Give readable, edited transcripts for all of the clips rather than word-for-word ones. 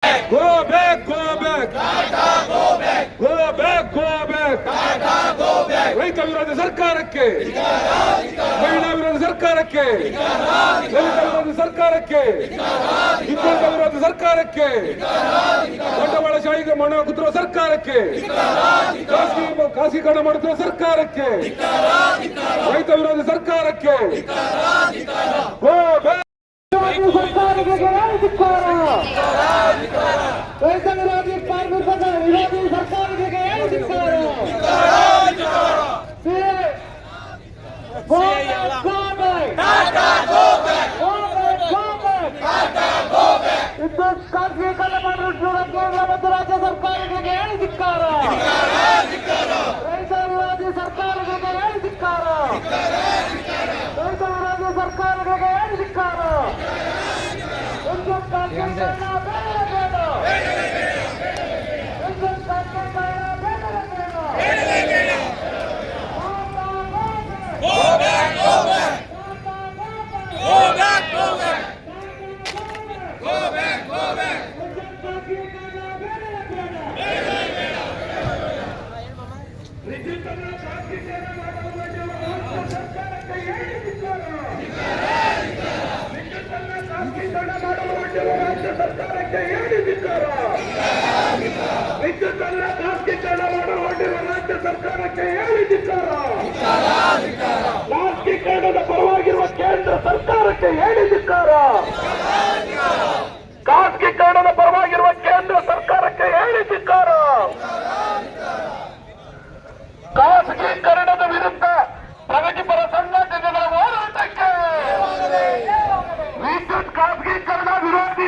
Go back, go back. Go back, go back. ರೈತ ವಿರೋಧ ಸರ್ಕಾರಕ್ಕೆ, ಮಹಿಳಾ ವಿರೋಧ ಸರ್ಕಾರಕ್ಕೆ, ದಲಿತ ವಿರೋಧ ಸರ್ಕಾರಕ್ಕೆ, ಹಿಂದುಳಿದ ವಿರೋಧ ಸರ್ಕಾರಕ್ಕೆ, ಬಂಡವಾಳಶಾಹಿಗೆ ಮಣ ಕುದುರೋ ಸರ್ಕಾರಕ್ಕೆ, ಖಾಸಗೀಕರಣ ಮಾಡುತ್ತಿರುವ ಸರ್ಕಾರಕ್ಕೆ, ರೈತ ವಿರೋಧ ಸರ್ಕಾರಕ್ಕೆ ಗೋ ಬ್ಯಾಕ್. ರೈತ ವಿರೋಧಿ ಕಾರ್ಮಿಕ ವಿರೋಧಿ ಸರ್ಕಾರಕ್ಕೆ ವಿದ್ಯುತ್ ಖಾಸಗೀಕರಣ ಮಾಡಿರುವ ಕೇಂದ್ರ ಮತ್ತು ರಾಜ್ಯ ಸರ್ಕಾರಗಳಿಗೆ ಹೇಳಿ ಧಿಕ್ಕಾರ. ರೈತ ವಿರೋಧಿ ಸರ್ಕಾರಗಳಿಗೆ ಹೇಳಿ ಧಿಕ್ಕಾರ. ರೈತ ವಿರೋಧಿ ಸರ್ಕಾರಗಳಿಗೆ ಹೇಳಿ ಧಿಕ್ಕಾರ. ವಿದ್ಯುತ್ ಖಾಸಗೀಕರಣ ಬೇಡ ವಿದ್ಯುತ್ ಖಾಸಗೀಕರಣ ಬೇಡ. Go back, go back. Go back, go back. Go back, go back. ಸರ್ಕಾರಕ್ಕೆ ಹೇಳಿದಿದ್ದಾರೆ. ವಿದ್ಯುತ್ತನ್ನ ಖಾಸಗೀಕರಣ ಮಾಡುವಂತಿರುವ ರಾಜ್ಯ ಸರ್ಕಾರಕ್ಕೆ ಹೇಳಿದಿದ್ದಾರೆ. ಖಾಸಗೀಕರಣದ ಪರವಾಗಿರುವ ಕೇಂದ್ರ ಸರ್ಕಾರಕ್ಕೆ ಹೇಳಿದಿದ್ದಾರೆ. ಖಾಸಗೀಕರಣದ ಪರವಾಗಿರುವ ಕೇಂದ್ರ ಸರ್ಕಾರಕ್ಕೆ ಹೇಳಿದಿದ್ದಾರೆ. ಖಾಸಗೀಕರಣದ ವಿರುದ್ಧ ಪ್ರಗತಿಪರ ಸಂಘಟನೆಗಳ ಹೋರಾಟಕ್ಕೆ, ವಿದ್ಯುತ್ ಖಾಸಗೀಕರಣ ವಿರೋಧಿ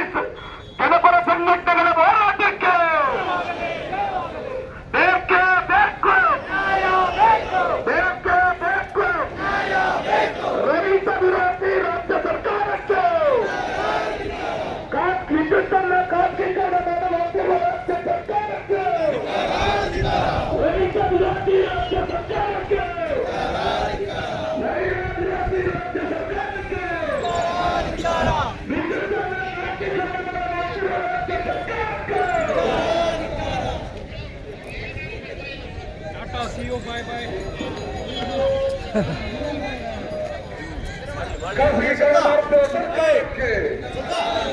ಜನಪರ ಸಂಘಟನೆಗಳ ಹೋರಾಟಕ್ಕೆ ಬೇಕೇ ಬೇಕು, ಬೇಕೇ ಬೇಕು. ರೈತ ವಿರೋಧಿ ರಾಜ್ಯ ಸರ್ಕಾರಕ್ಕೆ, ವಿದ್ಯುತ್ತನ್ನ ಖಾಸಗೀಕರಣ ಮಾಡುವಂತಿರುವ ರಾಜ್ಯ ಸರ್ಕಾರಕ್ಕೆ, ರೈತ ವಿರೋಧಿ ರಾಜ್ಯ ಸರ್ಕಾರಕ್ಕೆ, ಖಾಸಗೀಕರಣ ಮಾಡುತ್ತಿರುವ ಸರ್ಕಾರಕ್ಕೆ,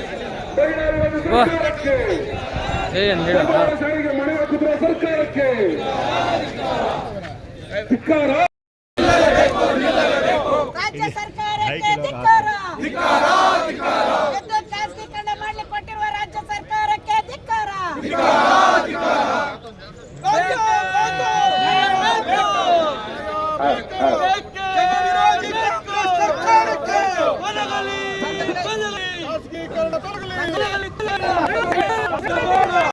ಮಹಿಳಾ ವಿರೋಧಿ ಸರ್ಕಾರಕ್ಕೆ, ಬಂಡವಾಳಶಾಹಿಗೆ ಮಣೆ ಹಾಕುತ್ತಿರುವ ಸರ್ಕಾರಕ್ಕೆ ಧಿಕ್ಕಾರ. ರಾಜ್ಯ ಸರ್ಕಾರಕ್ಕೆ ಧಿಕ್ಕಾರ. ವಿದ್ಯುತ್ ಖಾಸಗೀಕರಣ ಮಾಡಲಿಕ್ಕೆ ಕೊಟ್ಟಿರುವ ರಾಜ್ಯ ಸರ್ಕಾರಕ್ಕೆ ಧಿಕ್ಕಾರ. ಖಾಸಗೀಕರಣ